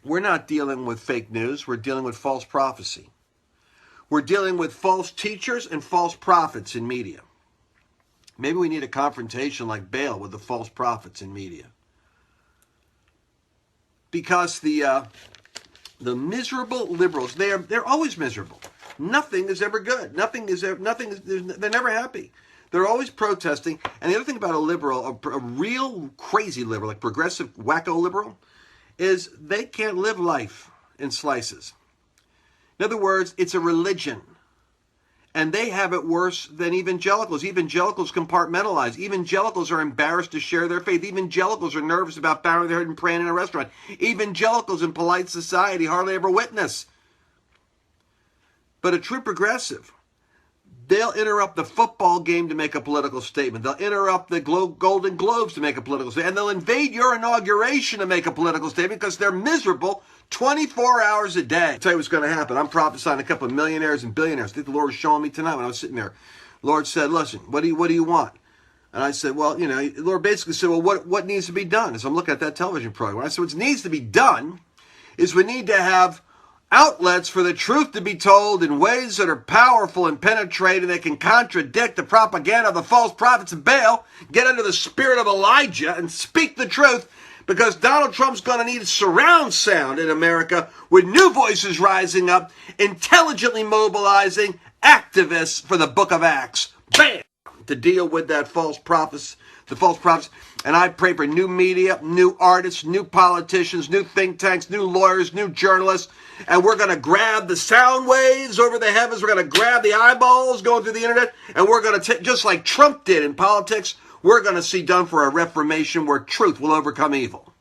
we're not dealing with fake news. We're dealing with false prophecy. We're dealing with false teachers and false prophets in media. Maybe we need a confrontation like Baal with the false prophets in media. Because the miserable liberals, they're always miserable. Nothing is ever good. They're never happy. They're always protesting. And the other thing about a liberal, a real crazy liberal, like progressive wacko liberal, is they can't live life in slices. In other words, it's a religion. And they have it worse than evangelicals. Evangelicals compartmentalize. Evangelicals are embarrassed to share their faith. Evangelicals are nervous about bowing their head and praying in a restaurant. Evangelicals in polite society hardly ever witness. But a true progressive, they'll interrupt the football game to make a political statement. They'll interrupt the Golden Globes to make a political statement. And they'll invade your inauguration to make a political statement because they're miserable 24 hours a day. I'll tell you what's going to happen. I'm prophesying a couple of millionaires and billionaires. I think the Lord was showing me tonight when I was sitting there. The Lord said, listen, what do you want? And I said, well, the Lord basically said, well, what needs to be done? So I'm looking at that television program. I said, what needs to be done is we need to have outlets for the truth to be told in ways that are powerful and penetrating, that can contradict the propaganda of the false prophets of Baal, get under the spirit of Elijah and speak the truth, because Donald Trump's going to need surround sound in America with new voices rising up, intelligently mobilizing activists for the book of Acts. Bam! To deal with that false prophets, the false prophets. And I pray for new media, new artists, new politicians, new think tanks, new lawyers, new journalists. And we're going to grab the sound waves over the heavens. We're going to grab the eyeballs going through the internet. And we're going to, just like Trump did in politics, we're going to see done for a reformation where truth will overcome evil.